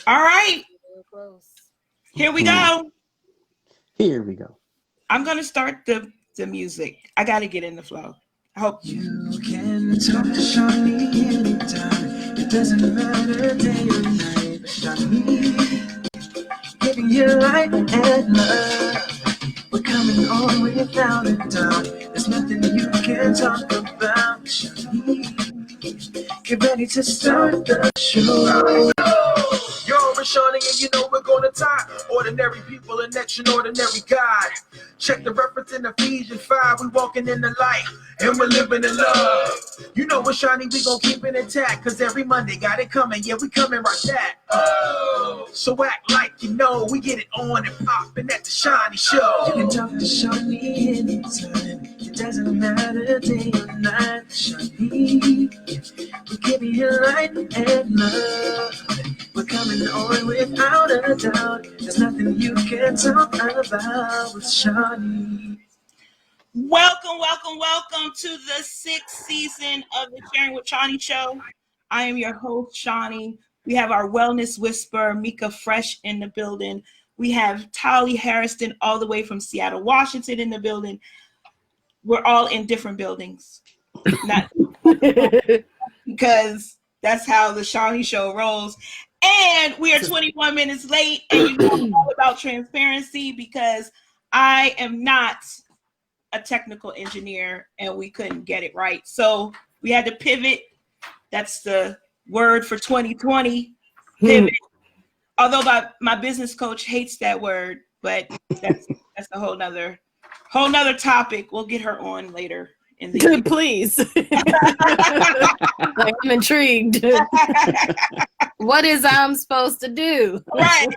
All right. Close. Here we go. Here we go. I'm going to start the music. I got to get in the flow. I hope you can talk to Shani anytime. It doesn't matter day or night. Shani, giving you light and love. We're coming on without a doubt. There's nothing you can talk about. Shani, get ready to start the show. You're with Shani and you know we're gonna tie ordinary people and extraordinary God. Check the reference in Ephesians 5. We walking in the light and we're living in love. You know with Shani we gon' keep it intact. Cause every Monday got it coming. Yeah, we coming right back. So act like you know we get it on and popping at the Shani Show. You can talk to Shani anytime. It doesn't matter day or night. Shani, we give you light and love. We're coming on without a doubt. There's nothing you can talk about with Shani. Welcome to the 6th season of the Sharing with Shani Show. I am your host, Shani. We have our wellness whisperer, Meet.Mika.Fresh, in the building. We have Tali Hairston all the way from Seattle, Washington in the building. We're all in different buildings. Not because that's how the Shani Show rolls. And we are 21 minutes late, and you know I'm all about transparency because I am not a technical engineer and we couldn't get it right. So we had to pivot. That's the word for 2020, pivot. Although my business coach hates that word, but that's a whole nother topic. We'll get her on later. Good, please. I'm intrigued. What is I'm supposed to do? Right.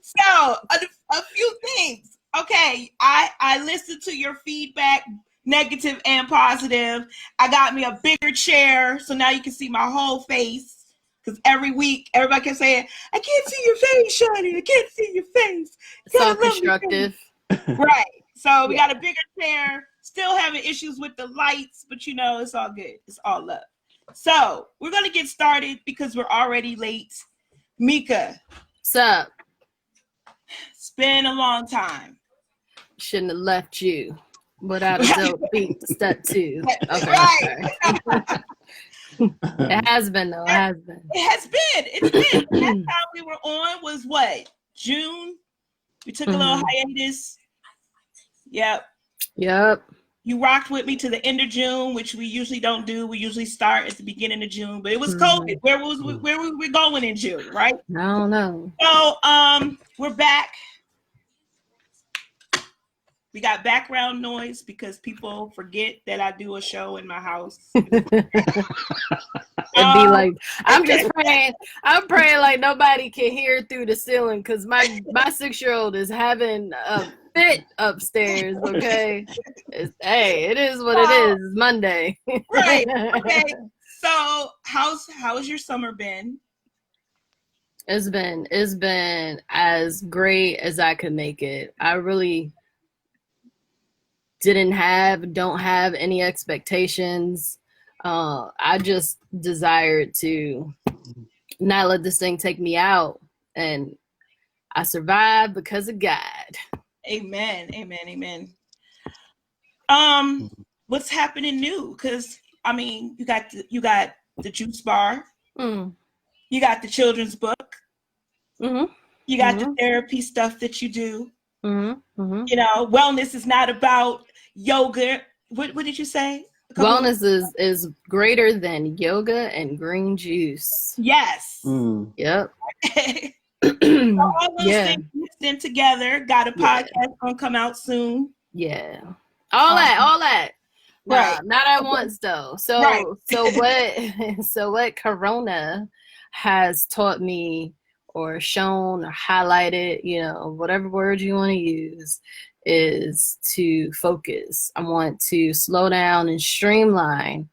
So a few things. Okay, I listened to your feedback, negative and positive. I got me a bigger chair, so now you can see my whole face. Because every week, everybody kept saying, I can't see your face, Shani. I can't see your face. So constructive. Right. So we got a bigger chair, still having issues with the lights, but you know, it's all good. It's all love. So we're going to get started because we're already late. Mika. What's up? It's been a long time. Shouldn't have left you without a dope beat. Step 2. Okay. Right. It has been though. It has been. It's been. Last time we were on was what? June? We took a little hiatus. Yep. You rocked with me to the end of June, which we usually don't do. We usually start at the beginning of June, but it was COVID. Where were we going in June, right? I don't know. So we're back. We got background noise because people forget that I do a show in my house. It'd be like, I'm just praying. I'm praying like nobody can hear through the ceiling because my 6-year-old is having a fit upstairs. Okay, it is what it is. It's Monday. Right. Okay. So how's your summer been? It's been as great as I could make it. I really don't have any expectations. I just desired to not let this thing take me out, and I survived because of God. Amen. What's happening new? Because I mean, you got the juice bar, you got the children's book, you got the therapy stuff that you do. You know, wellness is not about yoga. What did you say? Wellness is greater than yoga and green juice. Yes. Yep. So all those things mixed in together. Got a podcast gonna come out soon. Yeah. All that. Right. Not at once though. So what Corona has taught me or shown or highlighted, you know, whatever word you want to use, is to focus. I want to slow down and streamline.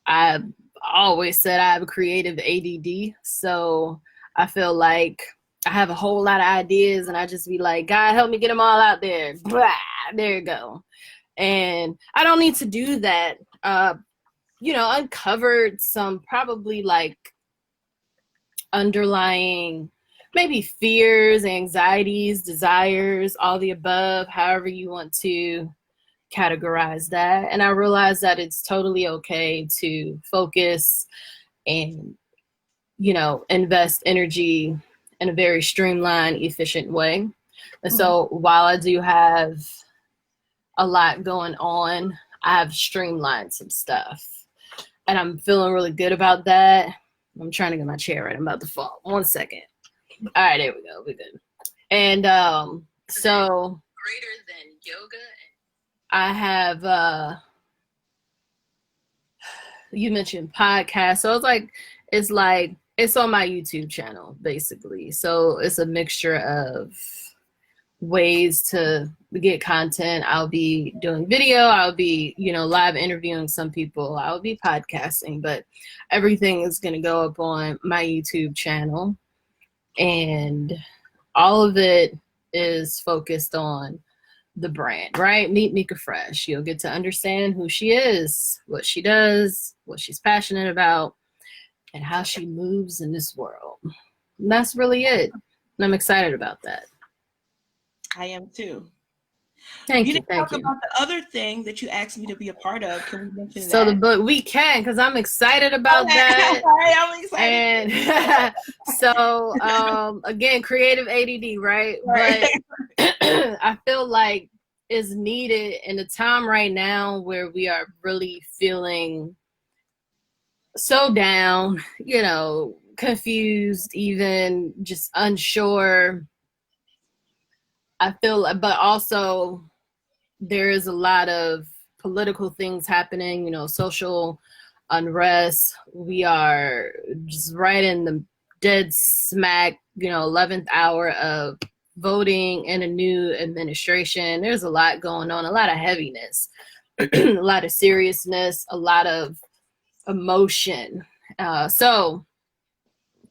I've always said I have a creative ADD, so I feel like I have a whole lot of ideas and I just be like, God, help me get them all out there. Blah, there you go. And I don't need to do that uncovered some probably like underlying maybe fears, anxieties, desires, all the above, however you want to categorize that. And I realized that it's totally okay to focus and, invest energy in a very streamlined, efficient way. And so while I do have a lot going on, I have streamlined some stuff. And I'm feeling really good about that. I'm trying to get my chair right. I'm about to fall. 1 second. All right, there we go. We're good. And so greater than yoga. I have you mentioned podcasts. So it's on my YouTube channel, basically. So it's a mixture of ways to get content. I'll be doing video, I'll be, live interviewing some people, I'll be podcasting, but everything is going to go up on my YouTube channel. And all of it is focused on the brand, right? Meet.Mika.Fresh. You'll get to understand who she is, what she does, what she's passionate about, and how she moves in this world. And that's really it. And I'm excited about that. I am too. Thank you. You didn't talk about the other thing that you asked me to be a part of. Can we mention that? So the book, we can, because I'm excited about that. I'm excited. And so again, creative ADD, right? But I feel like it's needed in a time right now where we are really feeling so down, confused, even just unsure. I feel, but also there is a lot of political things happening, social unrest. We are just right in the dead smack, 11th hour of voting in a new administration. There's a lot going on, a lot of heaviness, a lot of seriousness, a lot of emotion. So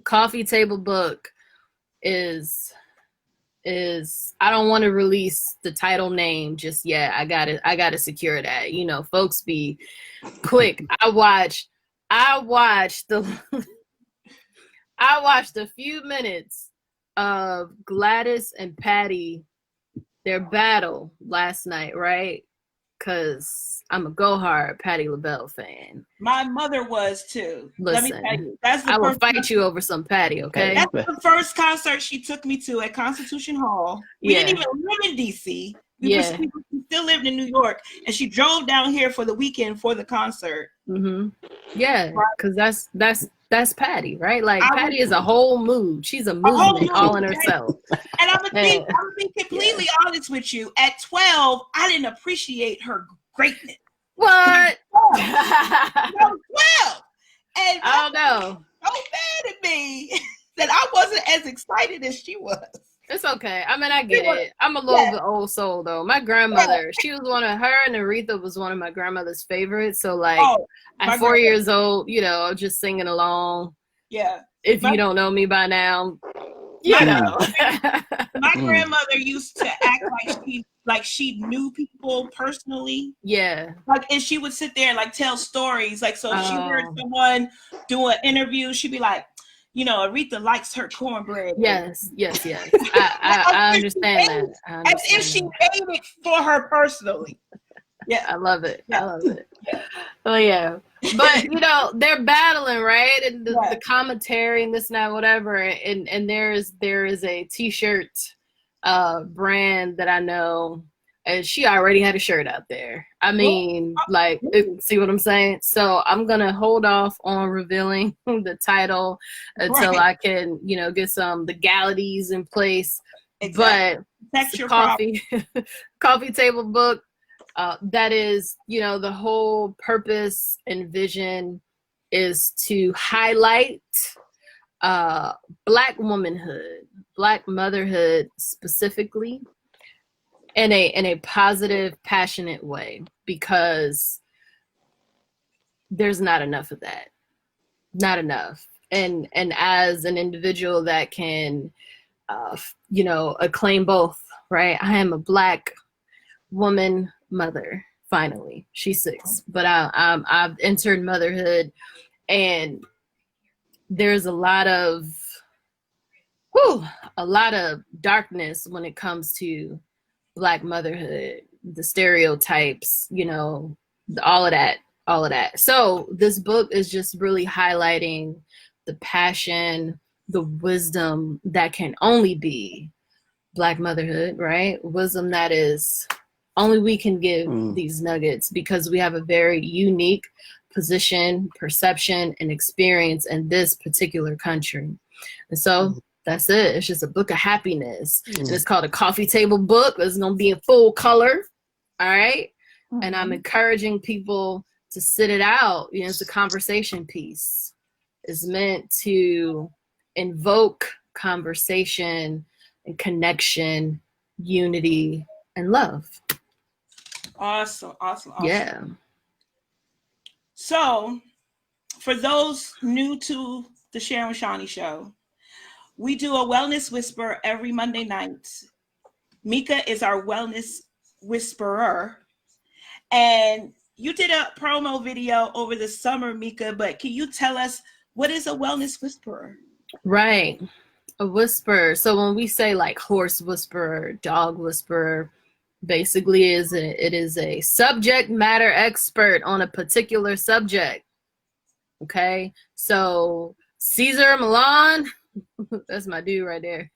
coffee table book is I don't want to release the title name just yet. I gotta secure that. Folks be quick. I watched a few minutes of Gladys and Patty, their battle last night, right? Because I'm a Go Hard Patti LaBelle fan. My mother was too. Listen, let me tell you, I will fight you over some Patty, okay? That's the first concert she took me to at Constitution Hall. We didn't even live in DC. We still lived in New York, and she drove down here for the weekend for the concert. Mm-hmm. Yeah, because that's Patty, right? Like Patty is a whole mood. She's a movement all in herself. And I'm gonna be completely honest with you. At 12, I didn't appreciate her greatness. What? I was 12, and I don't know. So bad at me that I wasn't as excited as she was. It's okay. I mean, I get it. I'm a little bit old soul though. My grandmother, she was her and Aretha was one of my grandmother's favorites. So like at 4 years old, just singing along. Yeah. If you don't know me by now, know. My grandmother used to act like she knew people personally. Yeah. And she would sit there and tell stories. If she heard someone do an interview, she'd be like, Aretha likes her cornbread. Yes. I understand that. As if she made it for her personally. Yeah. I love it. Yeah. I love it. Oh, yeah. But, they're battling, right? And the commentary and this and that, whatever. And there is a T-shirt brand that I know. And she already had a shirt out there. I mean, see what I'm saying? So I'm going to hold off on revealing the title until I can, get the legalities in place. Exactly. But the coffee table book, that is, the whole purpose and vision is to highlight Black womanhood, Black motherhood specifically, in a positive, passionate way, because there's not enough of that. Not enough. And as an individual that can, acclaim both, right? I am a Black woman, mother, finally. She's 6, but I've entered motherhood, and there's a lot of darkness when it comes to Black motherhood, the stereotypes, all of that. So this book is just really highlighting the passion, the wisdom that can only be Black motherhood, right? Wisdom that is only we can give these nuggets, because we have a very unique position, perception, and experience in this particular country. And so that's it. It's just a book of happiness. And it's called a coffee table book. It's going to be in full color. All right. And I'm encouraging people to sit it out. It's a conversation piece. It's meant to invoke conversation and connection, unity, and love. Awesome. Yeah. So, for those new to the Sharing with Shani Show, we do a wellness whisper every Monday night. Mika is our wellness whisperer. And you did a promo video over the summer, Mika, but can you tell us, what is a wellness whisperer? Right. A whisperer. So when we say like horse whisperer, dog whisperer, basically it is a subject matter expert on a particular subject. Okay. So Caesar Milan, that's my dude right there.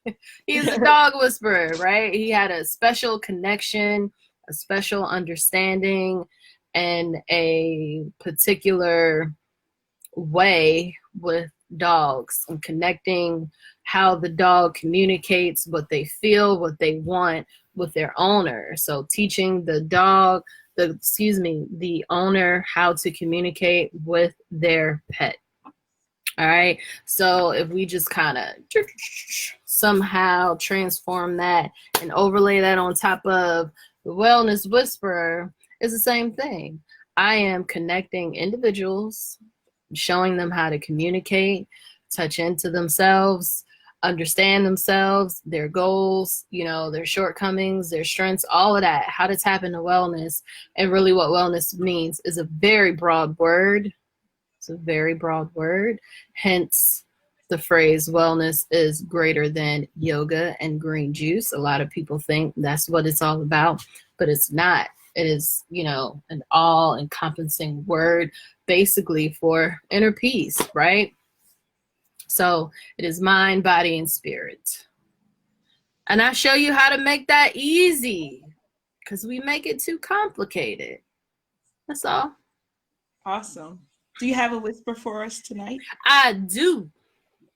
He's a dog whisperer, right? He had a special connection, a special understanding, and a particular way with dogs, and connecting how the dog communicates, what they feel, what they want with their owner. So teaching the owner how to communicate with their pet. All right. So if we just kind of somehow transform that and overlay that on top of the wellness whisperer, it's the same thing. I am connecting individuals, showing them how to communicate, touch into themselves, understand themselves, their goals, their shortcomings, their strengths, all of that, how to tap into wellness. And really what wellness means is a very broad word. It's a very broad word. Hence the phrase wellness is greater than yoga and green juice. A lot of people think that's what it's all about, but it's not. It is, an all-encompassing word basically for inner peace, right? So it is mind, body, and spirit. And I show you how to make that easy, because we make it too complicated. That's all. Awesome. Do you have a whisper for us tonight? I do.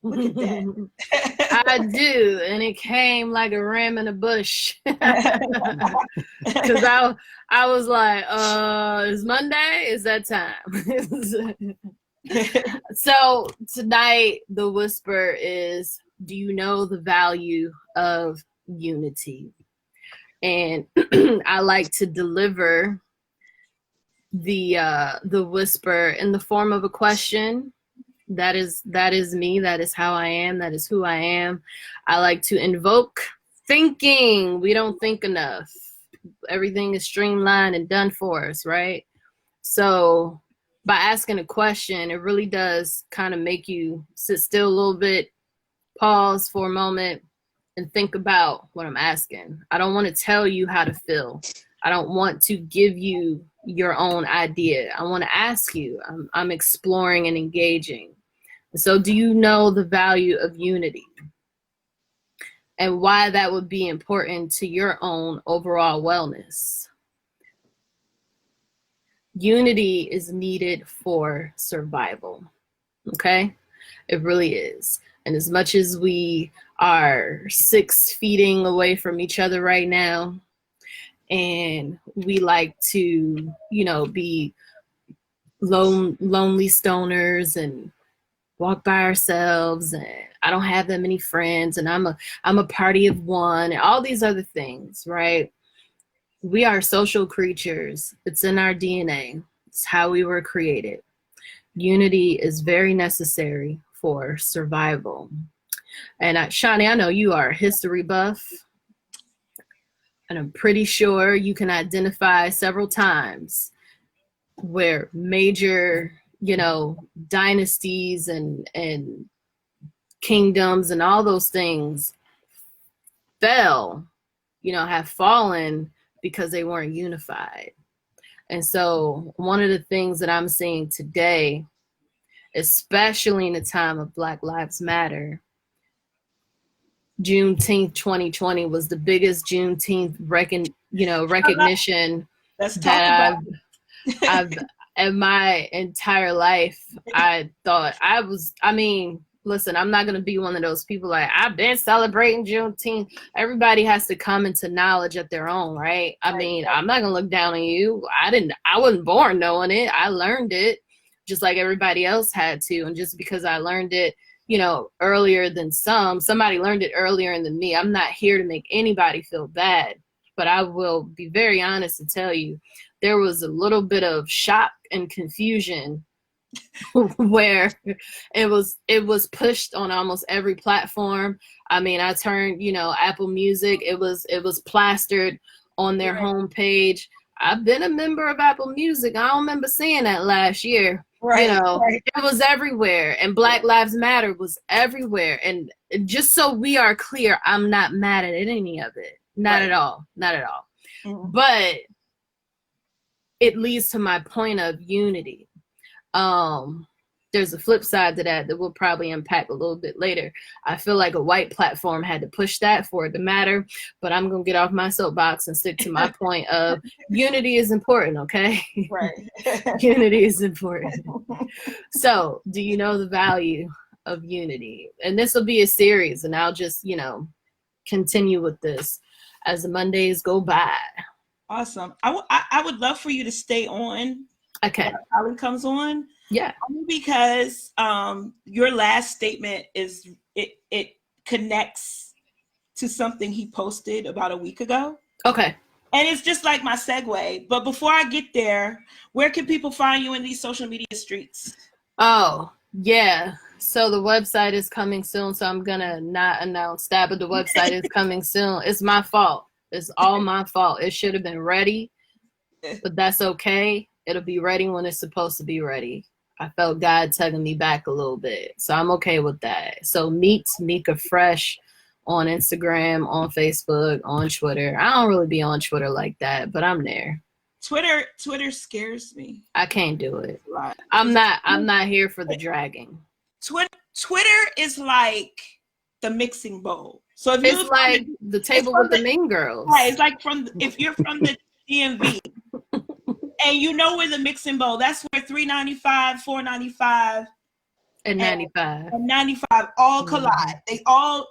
Look at that. I do. And it came like a ram in a bush. Because I was like, it's Monday? Is that time? So tonight, the whisper is, do you know the value of unity? And I like to deliver the whisper in the form of a question. That is me. That is how I am. That is who I am. I like to invoke thinking. We don't think enough. Everything is streamlined and done for us, right? So by asking a question, it really does kind of make you sit still a little bit, pause for a moment, and think about what I'm asking. I don't want to tell you how to feel. I don't want to give you your own idea. I want to ask you. I'm exploring and engaging. So do you know the value of unity and why that would be important to your own overall wellness? Unity is needed for survival. Okay? It really is. And as much as we are 6 feet away from each other right now, and we like to, be lonely stoners and walk by ourselves, and I don't have that many friends, and I'm a party of one, and all these other things, right? We are social creatures. It's in our DNA. It's how we were created. Unity is very necessary for survival. And Shani, I know you are a history buff. And I'm pretty sure you can identify several times where major, dynasties and kingdoms and all those things fell, have fallen because they weren't unified. And so one of the things that I'm seeing today, especially in the time of Black Lives Matter, Juneteenth 2020 was the biggest Juneteenth recognition that I've in my entire life. I thought listen, I'm not going to be one of those people like, I've been celebrating Juneteenth. Everybody has to come into knowledge at their own, right? I mean, I'm not going to look down on you. I wasn't born knowing it. I learned it just like everybody else had to. And just because I learned it, earlier than somebody learned it earlier than me. I'm not here to make anybody feel bad, but I will be very honest and tell you, there was a little bit of shock and confusion where it was pushed on almost every platform. I mean, I turned, Apple Music, it was plastered on their homepage. I've been a member of Apple Music. I don't remember seeing that last year. Right. It was everywhere, and Black Lives Matter was everywhere. And just so we are clear, I'm not mad at any of it. Not at all. Not at all. Mm-hmm. But it leads to my point of unity. There's a flip side to that we'll probably unpack a little bit later. I feel like a white platform had to push that for it to matter, but I'm going to get off my soapbox and stick to my point of unity is important, okay? Right. Unity is important. So, do you know the value of unity? And this will be a series, and I'll just, continue with this as the Mondays go by. Awesome. I would love for you to stay on. Okay. Tali comes on. Yeah. Because your last statement it connects to something he posted about a week ago. Okay. And it's just like my segue. But before I get there, where can people find you in these social media streets? Oh, yeah. So the website is coming soon. So I'm going to not announce that, but the website is coming soon. It's my fault. It's all my fault. It should have been ready, but that's okay. It'll be ready when it's supposed to be ready. I felt God tugging me back a little bit. So I'm okay with that. So Meet.Mika.Fresh on Instagram, on Facebook, on Twitter. I don't really be on Twitter like that, but I'm there. Twitter scares me. I can't do it. I'm not here for the dragging. Twitter is like the mixing bowl. So if it's like the table with the mean girls. Right, it's like if you're from the DMV and you know where the mixing bowl, that's where $3.95, $4.95, and 95 all collide. They all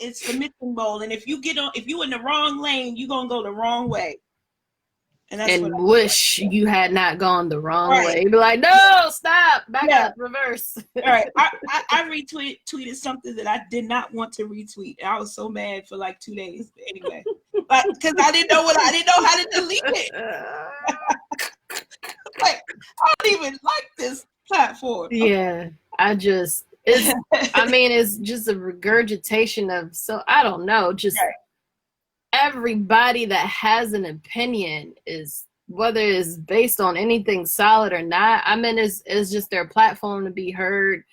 it's the mixing bowl. And if you in the wrong lane, you're gonna go the wrong way. And that's wish you had not gone the wrong way. You'd be like, no, stop, back up, reverse. All right. I retweeted something that I did not want to retweet. I was so mad for like 2 days. But anyway, because I didn't know how to delete it. Like, I don't even like this platform. Yeah, it's just a regurgitation of, I don't know, just everybody that has an opinion, is whether it's based on anything solid or not. I mean, it's just their platform to be heard.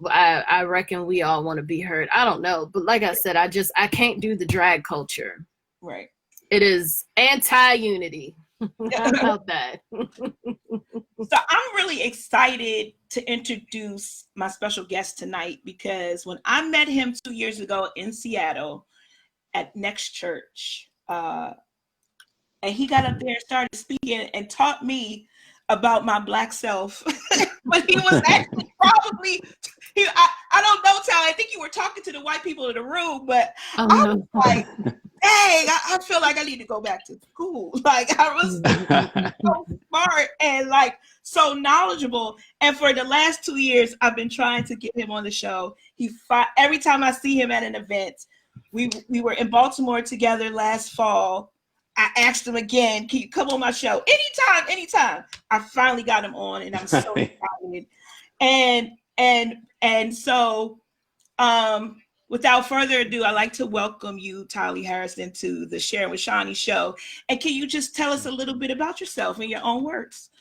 I reckon we all want to be heard. I don't know, but like I said, I can't do the drag culture. Right. It is anti-unity. How about that? So I'm really excited to introduce my special guest tonight, because when I met him 2 years ago in Seattle at Next Church, and he got up there and started speaking and taught me about my Black self. But he was actually I don't know, Tali, I think you were talking to the white people in the room, but I was like, dang, I feel like I need to go back to school. Like, I was so smart and like so knowledgeable. And for the last 2 years, I've been trying to get him on the show. Every time I see him at an event, we were in Baltimore together last fall. I asked him again, can you come on my show? Anytime. I finally got him on, and I'm so excited. And so Without further ado, I'd like to welcome you, Tali Hairston, to the Sharing with Shani show. And can you just tell us a little bit about yourself in your own words?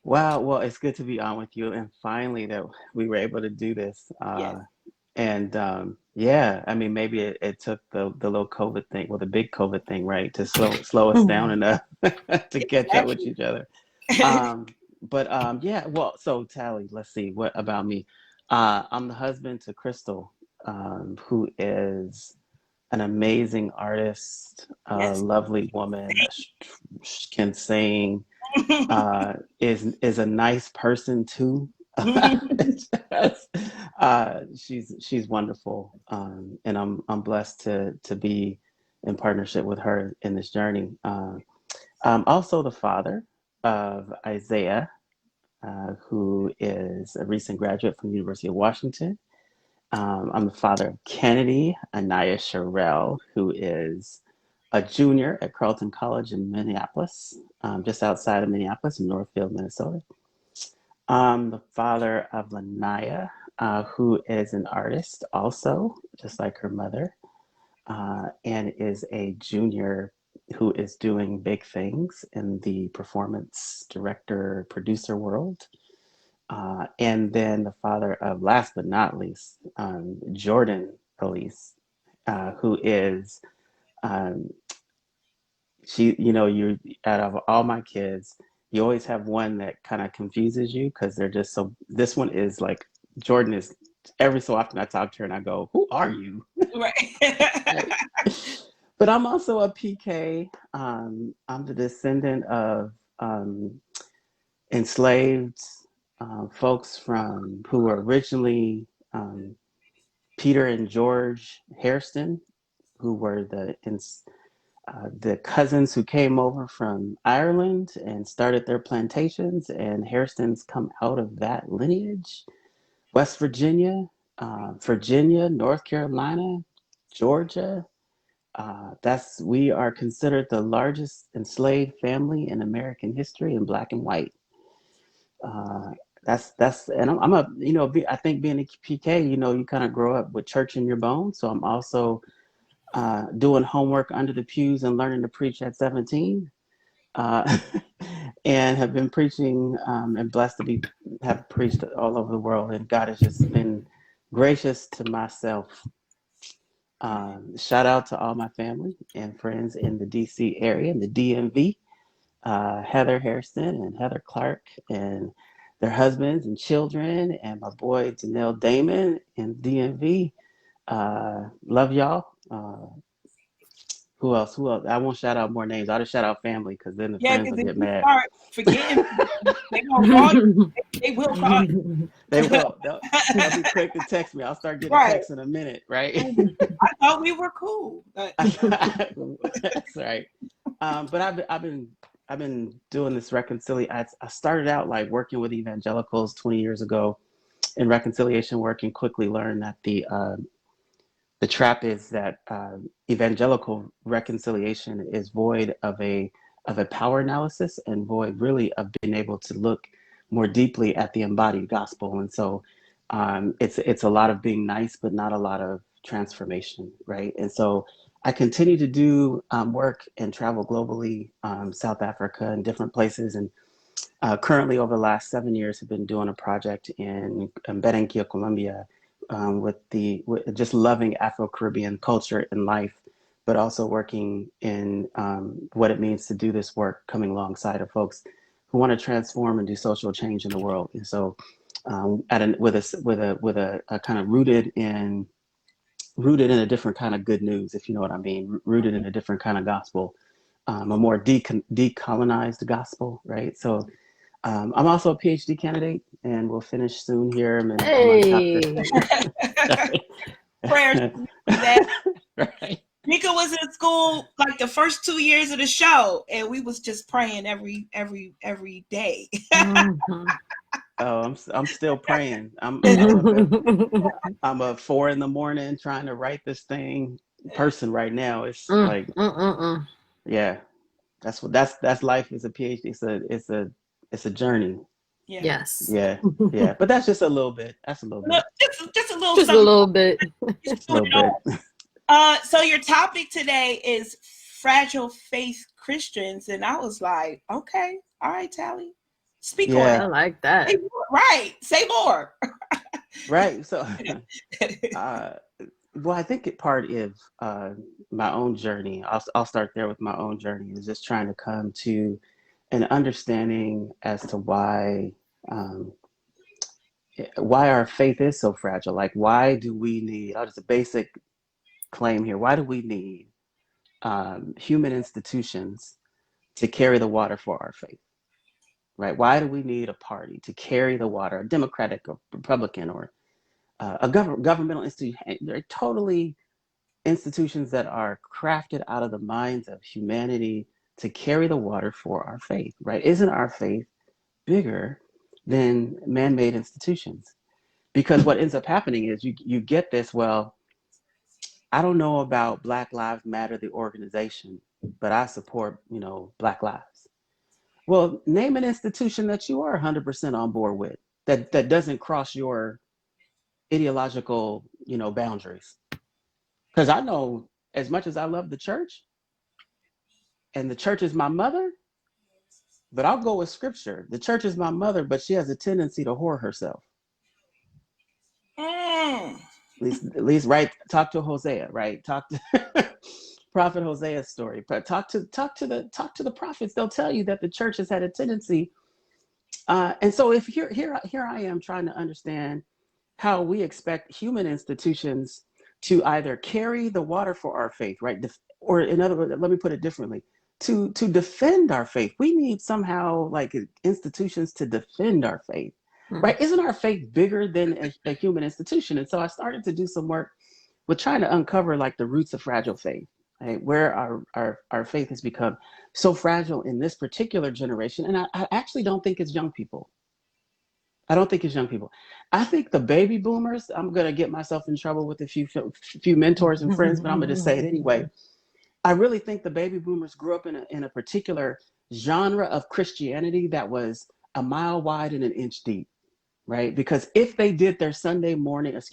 Wow, well, it's good to be on with you, and finally that we were able to do this. Yes. And yeah, I mean, maybe it took the little COVID thing, well, the big COVID thing, right, to slow us down enough to catch up with Exactly. each other. But yeah, well, so Tally, let's see, what about me? I'm the husband to Crystal, who is an amazing artist, a Yes. lovely woman, can sing, is a nice person too. She's wonderful, and I'm blessed to be in partnership with her in this journey. I'm also the father of Isaiah, who is a recent graduate from the University of Washington. I'm the father of Kennedy Anaya Sherrell, who is a junior at Carleton College in Minneapolis, just outside of Minneapolis in Northfield, Minnesota. I'm the father of Lanaya, who is an artist also, just like her mother, and is a junior who is doing big things in the performance director producer world. And then the father of, last but not least, Jordan Elise, who is, um, you out of all my kids, you always have one that kind of confuses you because they're just so, this one is like, Jordan is, every so often I talk to her and I go, who are you? Right. But I'm also a PK. I'm the descendant of enslaved folks from who were originally Peter and George Hairston, who were the cousins who came over from Ireland and started their plantations. And Hairstons come out of that lineage. West Virginia, Virginia, North Carolina, Georgia. We are considered the largest enslaved family in American history in black and white. Uh, and I'm a, I think being a PK, you kind of grow up with church in your bones. So I'm also doing homework under the pews and learning to preach at 17, uh, and have been preaching, and blessed to have preached all over the world. And God has just been gracious to myself. Shout out to all my family and friends in the DC area, in the DMV, Heather Hairston and Heather Clark and their husbands and children, and my boy Janelle Damon in DMV. Love y'all. Who else? Who else? I won't shout out more names. I'll just shout out family because then the Yeah, friends because will if get you mad. start forgetting, they gonna call you. They will call you. They will. They'll be quick to text me. I'll start getting Right. texts in a minute, right? I thought we were cool. That's right. But I've been doing this reconciliation. I started out like working with evangelicals 20 years ago in reconciliation work, and quickly learned that the trap is that evangelical reconciliation is void of a power analysis and void really of being able to look more deeply at the embodied gospel. And so it's a lot of being nice, but not a lot of transformation, right? And so I continue to do work and travel globally, South Africa and different places. And currently, over the last 7 years, have been doing a project in Barranquilla, Colombia, with just loving Afro-Caribbean culture and life, but also working in what it means to do this work, coming alongside of folks who want to transform and do social change in the world. And so, with a kind of rooted in a different kind of good news, if you know what I mean, rooted in a different kind of gospel, a more decolonized gospel, right? So I'm also a PhD candidate, and we'll finish soon here. I'm on Hey. Prayers to that. right. Mika was in school like the first 2 years of the show, and we was just praying every day. Mhm. Oh, I'm still praying. I'm a 4 a.m. trying to write this thing person right now. It's like, yeah, that's life as a PhD. It's a journey. Yeah. Yes. Yeah, yeah. But that's just a little bit. That's a little bit. Just a little Just a something. little bit. Just a little bit. So your topic today is fragile faith Christians, and I was like, okay, all right, Tali, speak on I it. like that. Say more. Right. So, well, I think part of my own journey. I'll start there with my own journey. Is just trying to come to an understanding as to why our faith is so fragile. Like, why do we need? I'll just a basic claim here. Why do we need human institutions to carry the water for our faith? Right? Why do we need a party to carry the water? A Democratic or Republican or a governmental institution? They're totally institutions that are crafted out of the minds of humanity to carry the water for our faith, right? Isn't our faith bigger than man-made institutions? Because what ends up happening is you get this, well, I don't know about Black Lives Matter, the organization, but I support, Black lives. Well, name an institution that you are 100% on board with that doesn't cross your ideological, boundaries. Because I know as much as I love the church, and the church is my mother, but I'll go with scripture. The church is my mother, but she has a tendency to whore herself. At least, right? Talk to Hosea, right? Talk to Prophet Hosea's story. But talk to the prophets. They'll tell you that the church has had a tendency. And so, if here I am trying to understand how we expect human institutions to either carry the water for our faith, right? Or in other words, let me put it differently. To defend our faith, we need somehow like institutions to defend our faith, right? Isn't our faith bigger than a human institution? And so I started to do some work with trying to uncover like the roots of fragile faith, right? Where our faith has become so fragile in this particular generation. And I actually don't think it's young people. I don't think it's young people. I think the baby boomers, I'm going to get myself in trouble with a few mentors and friends, but I'm going to say it anyway. I really think the baby boomers grew up in a particular genre of Christianity that was a mile wide and an inch deep, right? Because if they did their Sunday morning and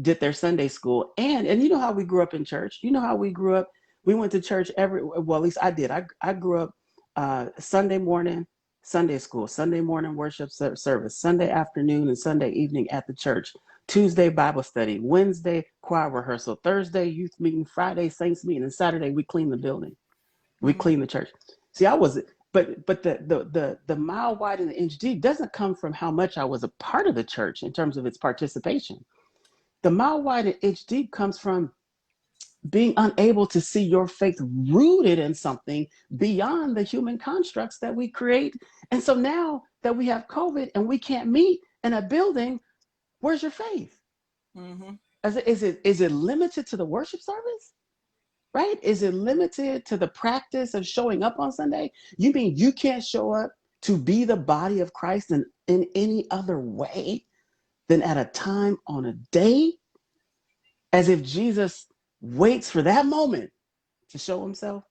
did their Sunday school and you know how we grew up in church, you know how we grew up, we went to church at least I did. I grew up Sunday morning, Sunday school, Sunday morning worship service, Sunday afternoon and Sunday evening at the church. Tuesday Bible study, Wednesday choir rehearsal, Thursday youth meeting, Friday saints meeting, and Saturday we clean the building, we clean the church. See, but the mile wide and the inch deep doesn't come from how much I was a part of the church in terms of its participation. The mile wide and inch deep comes from being unable to see your faith rooted in something beyond the human constructs that we create. And so now that we have COVID and we can't meet in a building, where's your faith? Is it limited to the worship service? Right? Is it limited to the practice of showing up on Sunday? You mean you can't show up to be the body of Christ in any other way than at a time on a day? As if Jesus waits for that moment to show himself?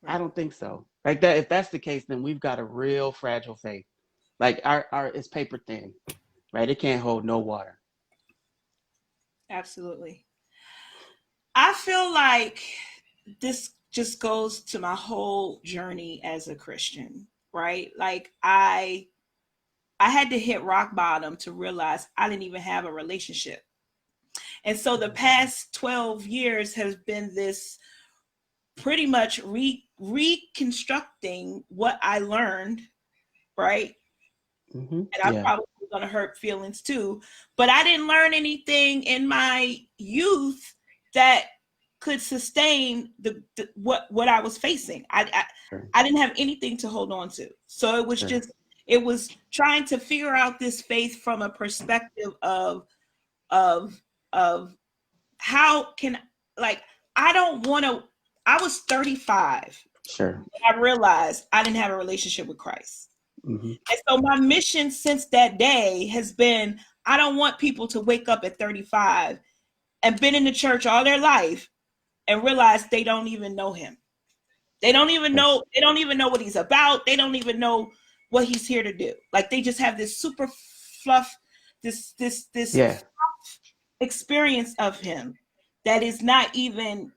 I don't think so. Like that, if that's the case, then we've got a real fragile faith. Like our it's paper thin, right? It can't hold no water. Absolutely. I feel like this just goes to my whole journey as a Christian, right? Like I had to hit rock bottom to realize I didn't even have a relationship. And so the past 12 years has been this pretty much reconstructing what I learned, right? And I'm probably going to hurt feelings too, but I didn't learn anything in my youth that could sustain what I was facing. I didn't have anything to hold on to. So it was it was trying to figure out this faith from a perspective of how can, like, I was 35. Sure. I realized I didn't have a relationship with Christ. And so my mission since that day has been, I don't want people to wake up at 35 and been in the church all their life and realize they don't even know him. They don't even know. They don't even know what he's about. They don't even know what he's here to do. Like they just have this super fluff, this Yeah. experience of him that is not even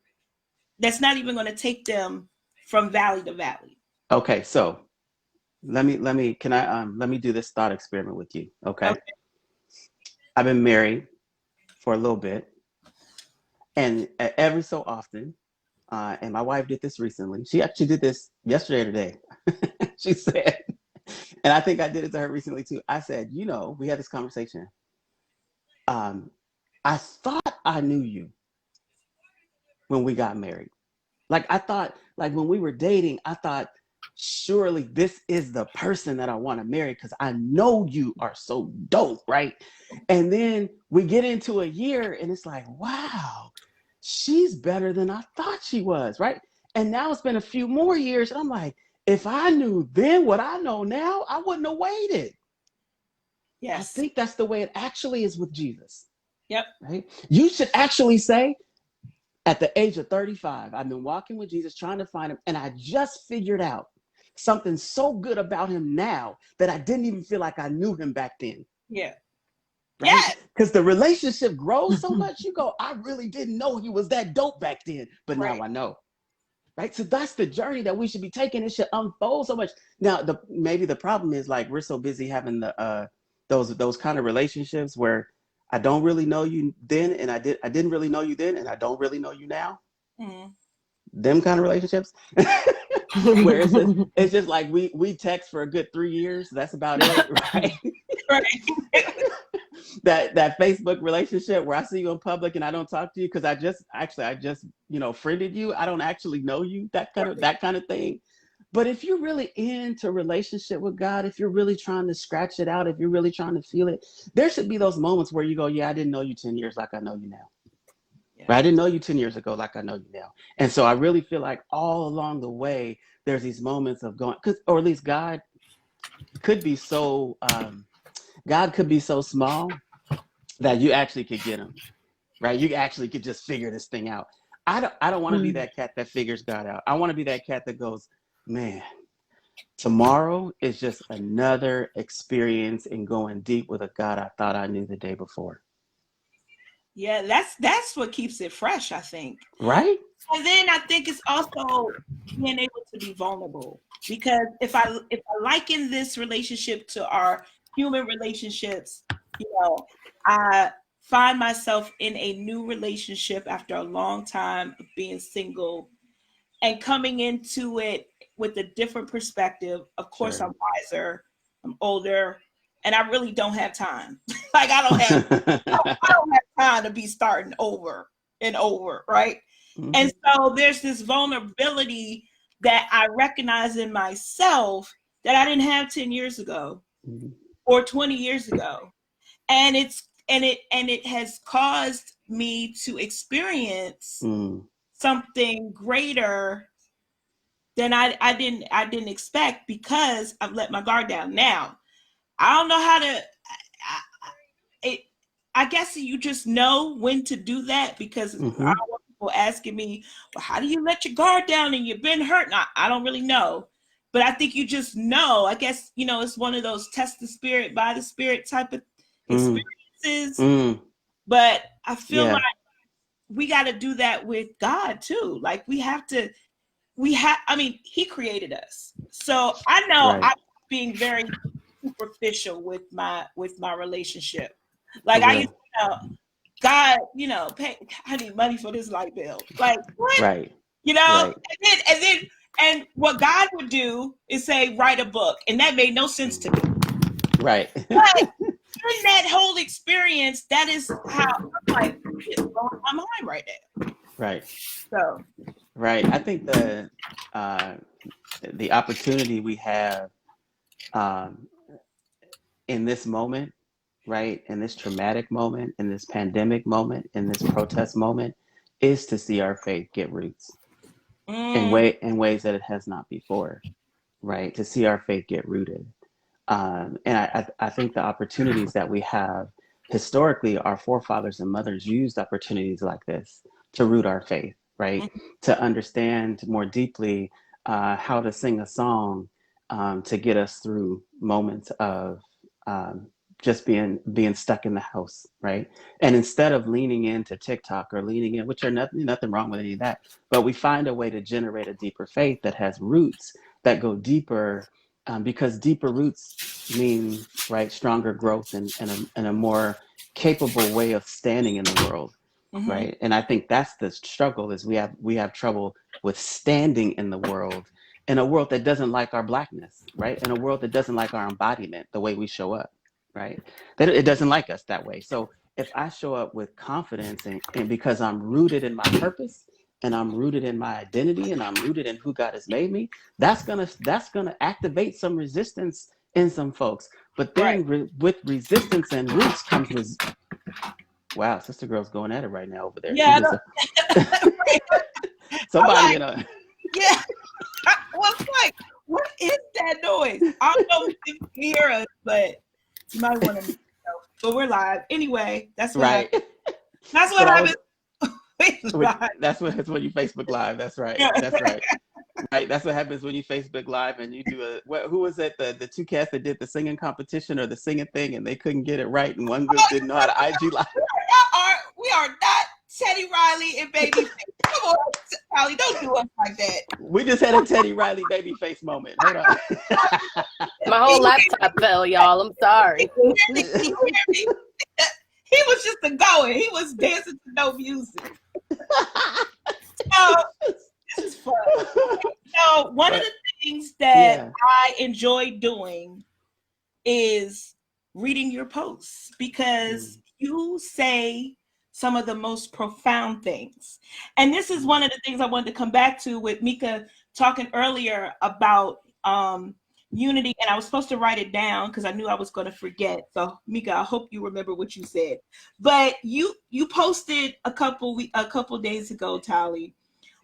going to take them from valley to valley. Okay, so let me let me do this thought experiment with you. Okay. I've been married for a little bit, and every so often, and my wife did this recently. She actually did this yesterday or today. She said, and I think I did it to her recently too. I said, you know, we had this conversation. I thought I knew you when we got married. Like I thought, like when we were dating, I thought, surely this is the person that I want to marry because I know you are so dope, right? And then we get into a year and it's like, wow, she's better than I thought she was, right? And now it's been a few more years and I'm like, if I knew then what I know now, I wouldn't have waited. Yes. I think that's the way it actually is with Jesus. Yep. Right? You should actually say, at the age of 35, I've been walking with Jesus, trying to find him, and I just figured out something so good about him now that I didn't even feel like I knew him back then. Yeah. Right? Yeah. Because the relationship grows so much, you go, I really didn't know he was that dope back then, but now I know. Right? So that's the journey that we should be taking. It should unfold so much. Now, maybe the problem is like we're so busy having the those kind of relationships where I don't really know you then, and I didn't really know you then, and I don't really know you now. Mm-hmm. Them kind of relationships, where it's just like we text for a good 3 years. That's about it, right? Right. that Facebook relationship where I see you in public and I don't talk to you because I just friended you. I don't actually know you. That kind of thing. But if you're really into relationship with God, if you're really trying to scratch it out, if you're really trying to feel it, there should be those moments where you go, yeah, I didn't know you 10 years like I know you now. Yeah. Right? I didn't know you 10 years ago like I know you now. And so I really feel like all along the way, there's these moments of going, or at least God could be so small that you actually could get him. Right? You actually could just figure this thing out. I don't want to be that cat that figures God out. I want to be that cat that goes, man, tomorrow is just another experience in going deep with a God I thought I knew the day before. Yeah, that's what keeps it fresh, I think. Right? And then I think it's also being able to be vulnerable. Because if I liken this relationship to our human relationships, I find myself in a new relationship after a long time of being single and coming into it with a different perspective. Of course, sure. I'm wiser, I'm older, and I really don't have time. Like I don't have time to be starting over and over, right? Mm-hmm. And so there's this vulnerability that I recognize in myself that I didn't have 10 years ago or 20 years ago. And it has caused me to experience something greater than I didn't expect because I've let my guard down. Now, I don't know how to. I guess you just know when to do that because I don't want people asking me, well, how do you let your guard down and you've been hurt? And I don't really know, but I think you just know. I guess it's one of those test the spirit by the spirit type of experiences. But I feel like we got to do that with God too. Like he created us. So I know I'm being very superficial with my relationship. Like I used to God, I need money for this light bill. Like what? Right. Right. And what God would do is say, write a book. And that made no sense to me. Right. But in that whole experience, that is how I'm like, it's blowing my mind right now. Right. So. Right. I think the opportunity we have in this moment, right, in this traumatic moment, in this pandemic moment, in this protest moment, is to see our faith get roots in ways that it has not before, right? To see our faith get rooted. And I think the opportunities that we have historically, our forefathers and mothers used opportunities like this to root our faith, right? To understand more deeply how to sing a song to get us through moments of just being stuck in the house, right? And instead of leaning into TikTok or leaning in, which are nothing wrong with any of that, but we find a way to generate a deeper faith that has roots that go deeper, because deeper roots mean, right, stronger growth and a more capable way of standing in the world, right? And I think that's the struggle, is we have trouble with standing in the world, in a world that doesn't like our blackness, right? In a world that doesn't like our embodiment, the way we show up, right? That it doesn't like us that way. So if I show up with confidence and because I'm rooted in my purpose and I'm rooted in my identity and I'm rooted in who God has made me, that's gonna activate some resistance in some folks. But then with resistance and roots comes wow, Sister Girl's going at it right now over there. Yeah. Somebody, like, yeah. What's like, what is that noise? I don't know if you can hear us, but you might want to. But we're live anyway. That's what right. happens. That's what happens. That's when you Facebook Live. That's right. That's right. Right. That's what happens when you Facebook Live and you do who was it? The two cats that did the singing competition or the singing thing and they couldn't get it right, and one group didn't know how to IG Live. We are not Teddy Riley and Babyface. Come on, Tali, don't do us like that. We just had a Teddy Riley Babyface moment. Hold on. My whole laptop fell, y'all. I'm sorry. He was just a going. He was dancing to no music. So, this is fun. So one of the things that I enjoy doing is reading your posts, because you say some of the most profound things. And this is one of the things I wanted to come back to with Mika talking earlier about unity. And I was supposed to write it down because I knew I was going to forget. So Mika, I hope you remember what you said. But you posted a couple days ago, Tali.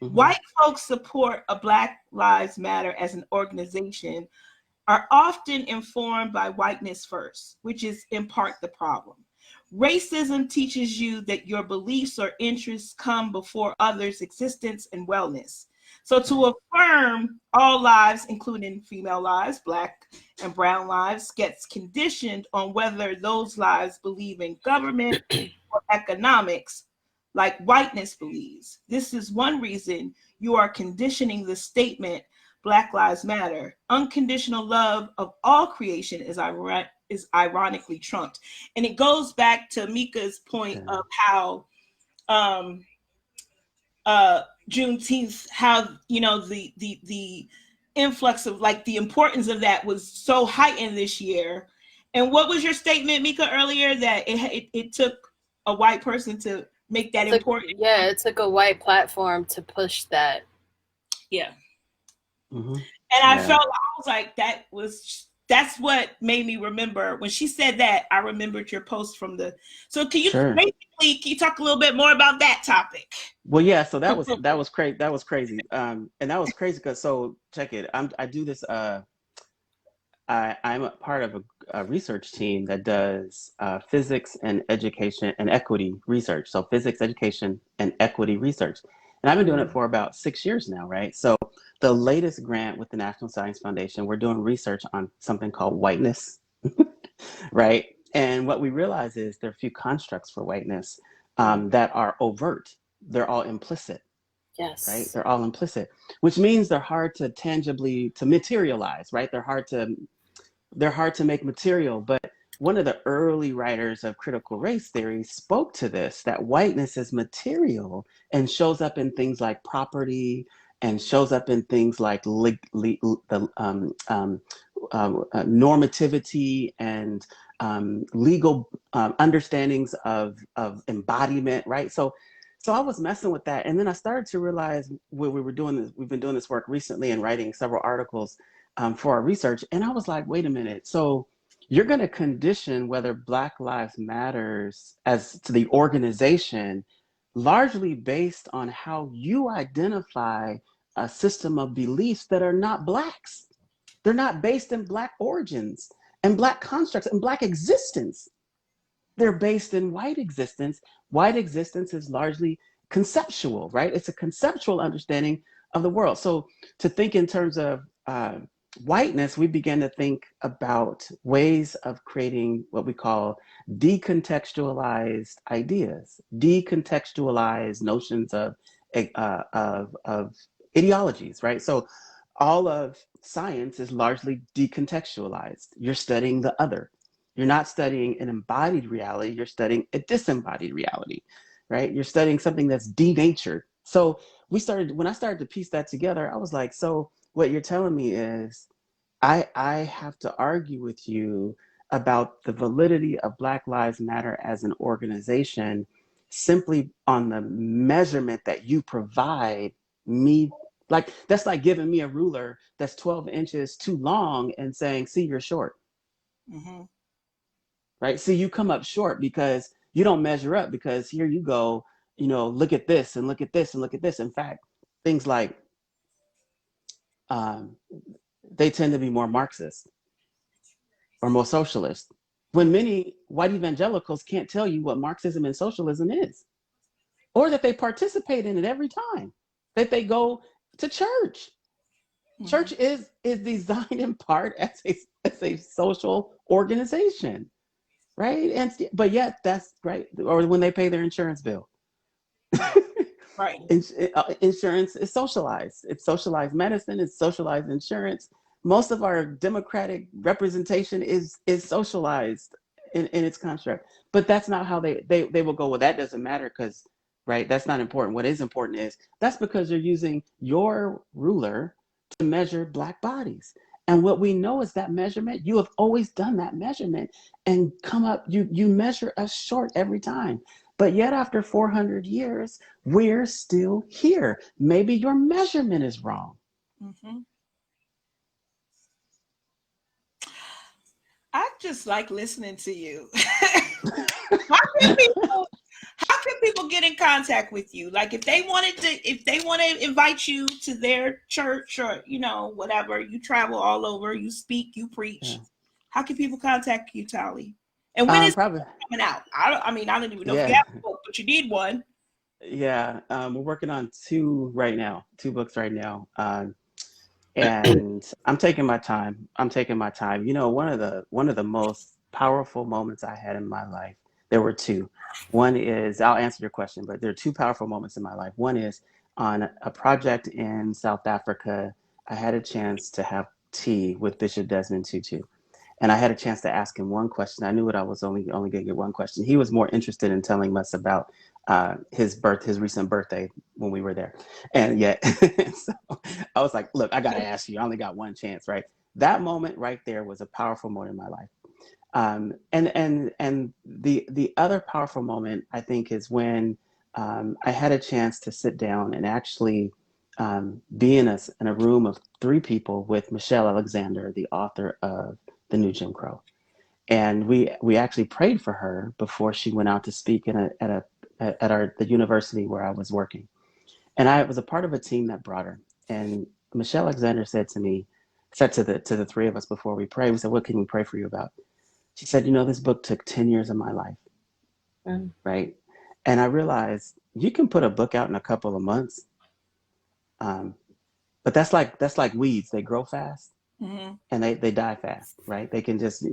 White folks support a Black Lives Matter as an organization are often informed by whiteness first, which is in part the problem. Racism teaches you that your beliefs or interests come before others' existence and wellness. So to affirm all lives, including female lives, Black and brown lives, gets conditioned on whether those lives believe in government or economics, like whiteness believes. This is one reason you are conditioning the statement, Black Lives Matter. Unconditional love of all creation is ironically trumped. And it goes back to Mika's point of how Juneteenth, how, you know, the influx of, like, the importance of that was so heightened this year. And what was your statement, Mika, earlier, that it took a white person to make that important? Yeah, it took a white platform to push that. Yeah. And I felt, I was like, that's what made me remember when she said that. I remembered your post from so can you talk a little bit more about that topic? Well, yeah, so that was crazy. That was crazy. And that was crazy because, so check it. I do this. I'm a part of a research team that does physics and education and equity research. So physics, education, and equity research. And I've been doing it for about 6 years now, right? So the latest grant with the National Science Foundation, we're doing research on something called whiteness, right? And what we realize is there are a few constructs for whiteness that are overt. They're all implicit. Yes. Right? They're all implicit, which means they're hard to materialize, right? They're hard to make material. But one of the early writers of critical race theory spoke to this, that whiteness is material and shows up in things like property and shows up in things like normativity and legal understandings of embodiment, right? So I was messing with that. And then I started to realize when we've been doing this work recently and writing several articles for our research. And I was like, wait a minute. So you're going to condition whether Black Lives Matters as to the organization largely based on how you identify a system of beliefs that are not Blacks. They're not based in Black origins and Black constructs and Black existence. They're based in white existence. White existence is largely conceptual, right? It's a conceptual understanding of the world. So to think in terms of whiteness, we began to think about ways of creating what we call decontextualized ideas, decontextualized notions of ideologies, right? So all of science is largely decontextualized. You're studying the other. You're not studying an embodied reality, you're studying a disembodied reality, right? You're studying something that's denatured. So when I started to piece that together, I was like, so what you're telling me is I have to argue with you about the validity of Black Lives Matter as an organization simply on the measurement that you provide me. Like, that's like giving me a ruler that's 12 inches too long and saying, see, you're short. Mm-hmm. Right? See, you come up short because you don't measure up, because here you go, look at this and look at this and look at this. In fact, things like um, they tend to be more Marxist or more socialist, when many white evangelicals can't tell you what Marxism and socialism is, or that they participate in it every time that they go to church. Mm-hmm. Church is designed in part as a social organization, right? And but yet that's right. Or when they pay their insurance bill. Right. Insurance is socialized. It's socialized medicine. It's socialized insurance. Most of our democratic representation is socialized in its construct. But that's not how they will go. Well, that doesn't matter because, right, that's not important. What is important is that's because you're using your ruler to measure Black bodies. And what we know is that measurement, you have always done that measurement and come up, you measure us short every time. But yet after 400 years, we're still here. Maybe your measurement is wrong. Mm-hmm. I just like listening to you. How can people get in contact with you? Like if they want to invite you to their church or whatever, you travel all over, you speak, you preach. Yeah. How can people contact you, Tali? And when is it coming out? I don't even know if you have a book, but you need one. Yeah, we're working on two books right now. And I'm taking my time. One of the most powerful moments I had in my life, there were two. One is, I'll answer your question, but there are two powerful moments in my life. One is on a project in South Africa. I had a chance to have tea with Bishop Desmond Tutu. And I had a chance to ask him one question. I knew I was only going to get one question. He was more interested in telling us about his recent birthday when we were there. And yet, so I was like, look, I got to ask you. I only got one chance, right? That moment right there was a powerful moment in my life. And the other powerful moment, I think, is when I had a chance to sit down and actually be in a room of three people with Michelle Alexander, the author of The New Jim Crow. And we actually prayed for her before she went out to speak at the university where I was working. And I was a part of a team that brought her. And Michelle Alexander said to the three of us before we prayed, we said, what can we pray for you about? She said, this book took 10 years of my life. Mm. Right? And I realized you can put a book out in a couple of months. But that's like weeds. They grow fast. Mm-hmm. And they die fast, right? They just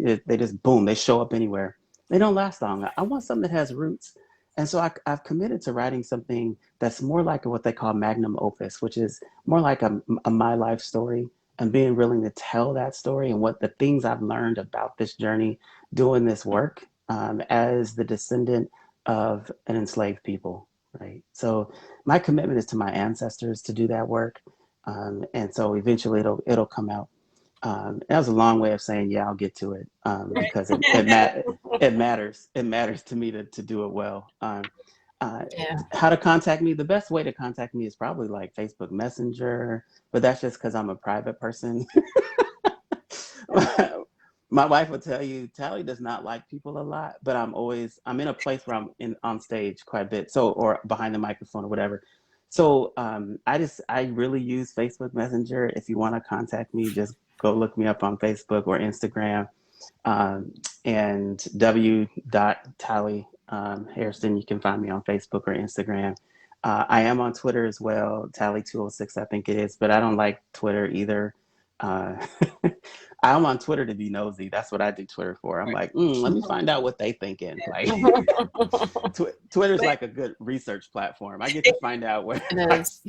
boom, they show up anywhere. They don't last long. I want something that has roots. And so I've committed to writing something that's more like what they call magnum opus, which is more like a my life story, and being willing to tell that story and what the things I've learned about this journey doing this work as the descendant of an enslaved people, right? So my commitment is to my ancestors to do that work. And so eventually it'll come out. That was a long way of saying, yeah, I'll get to it because it matters. It matters to me to do it well. How to contact me? The best way to contact me is probably like Facebook Messenger, but that's just because I'm a private person. My wife will tell you, Tali does not like people a lot, but I'm in a place where I'm on stage quite a bit, or behind the microphone or whatever. So I really use Facebook Messenger. If you want to contact me, just go look me up on Facebook or Instagram, and w.tali Hairston. You can find me on Facebook or Instagram. I am on Twitter as well, Tally206, I think it is, but I don't like Twitter either. I'm on Twitter to be nosy. That's what I do Twitter for. I'm like, let me find out what they thinking. Like, Twitter's like a good research platform. I get to find out what it is,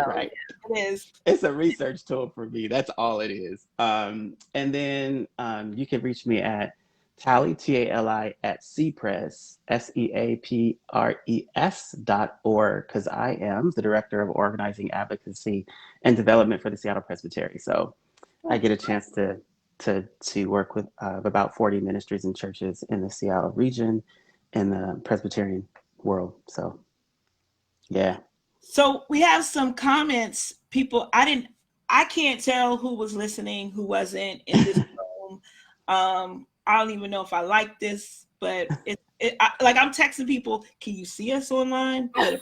right? It is. It's a research tool for me. That's all it is. And then you can reach me at Tali, Tali at CPRES, SEAPRES.org, because I am the Director of Organizing, Advocacy, and Development for the Seattle Presbytery. So I get a chance to work with about 40 ministries and churches in the Seattle region in the Presbyterian world. So, yeah. So we have some comments. People, I can't tell who was listening, who wasn't in this room. I don't even know if I like this, but I'm texting people, can you see us online? You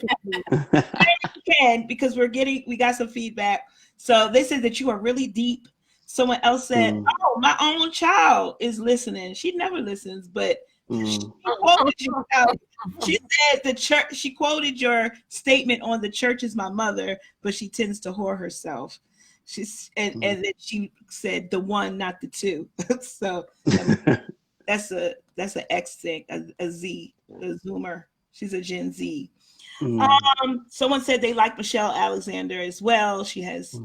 can, because we got some feedback. So they said that you are really deep. Someone else said, oh, my own child is listening. She never listens, but she quoted you. She said the church, she quoted your statement on the church is my mother, but she tends to whore herself. And then she said the one, not the two. So that's an X thing, a Z, a Zoomer. She's a Gen Z. Someone said they like Michelle Alexander as well. She has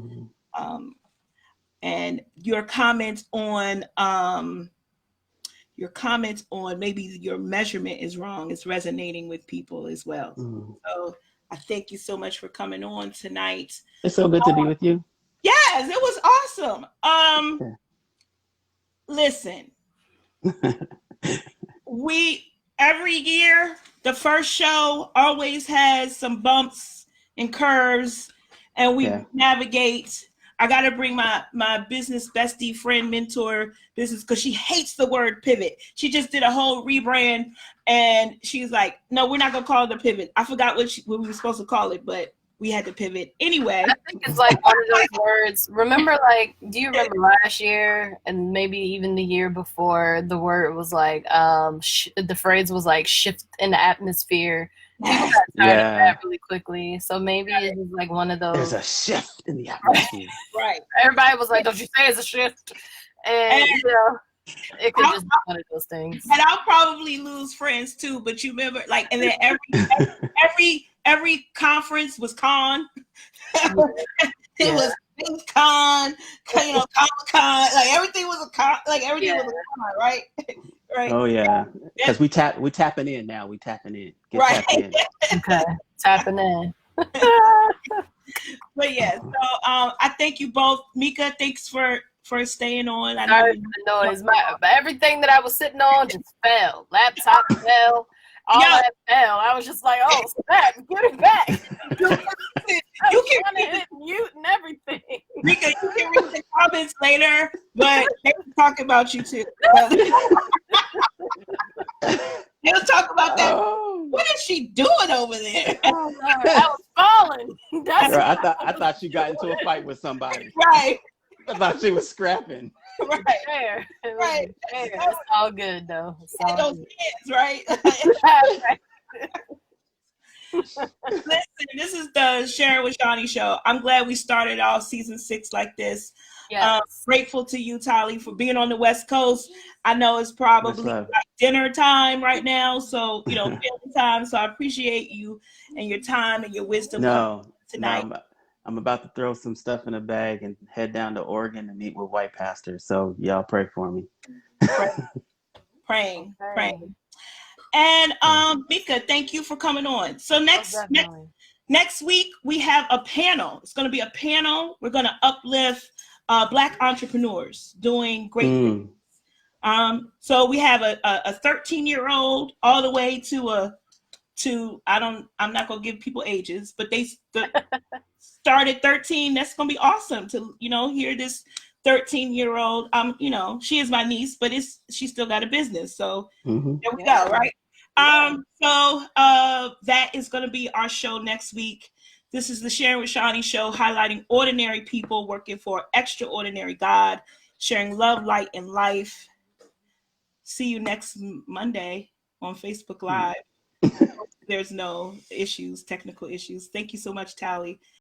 and your comments on maybe your measurement is wrong. It's resonating with people as well. So I thank you so much for coming on tonight. It's so good to be with you. Yes, it was awesome. Listen, every year, the first show always has some bumps and curves, and we navigate. I got to bring my business bestie, friend, mentor, business, because she hates the word pivot. She just did a whole rebrand, and she's like, no, we're not going to call it a pivot. I forgot what we were supposed to call it, but we had to pivot. Anyway. I think it's like one of those words. Remember, do you remember last year and maybe even the year before, the word was like, the phrase was like shift in the atmosphere. People got tired of that really quickly. So maybe it's just like one of those. There's a shift in the atmosphere. Right. Everybody was like, don't you say it's a shift? And it could just be one of those things. And I'll probably lose friends too, but you remember, and then every conference was con. It was con, Comic-Con, everything was a con, everything was a con, right? Right. Oh yeah, because we tapping in now. We tapping in. Tapping in. Okay, tapping in. But yeah, so I thank you both. Mika, thanks for staying on. Sorry for the noise. Everything that I was sitting on just fell. Laptop fell. All that fell. I was just like, oh, snap, get it back. You can hit mute and everything. Mika, you can read the comments later, but they will talk about you too. They'll talk about that. Oh. What is she doing over there? Oh, Lord, I was falling. I thought she got into a fight with somebody. Right. I thought she was scrapping. Right. Fair. Right. Fair. It's all good though. Those kids, right? Listen, this is the Sharing with Shani Show. I'm glad we started off season 6 like this. Yes. Grateful to you, Tali, for being on the West Coast. I know it's probably dinner time right now, so family time. So I appreciate you and your time and your wisdom tonight. No, I'm about to throw some stuff in a bag and head down to Oregon to meet with white pastors. So y'all pray for me. Praying. And Mika, thank you for coming on. So next week we have a panel. It's going to be a panel. We're going to uplift Black entrepreneurs doing great things. So we have a 13-year-old all the way to I'm not going to give people ages, but they started 13. That's going to be awesome to hear this 13-year-old. She is my niece, but she still got a business. So there we go, right? So that is going to be our show next week. This is the Sharing with Shani Show, highlighting ordinary people working for extraordinary God, sharing love, light, and life. See you next Monday on Facebook Live. there's no issues, technical issues. Thank you so much, Tali.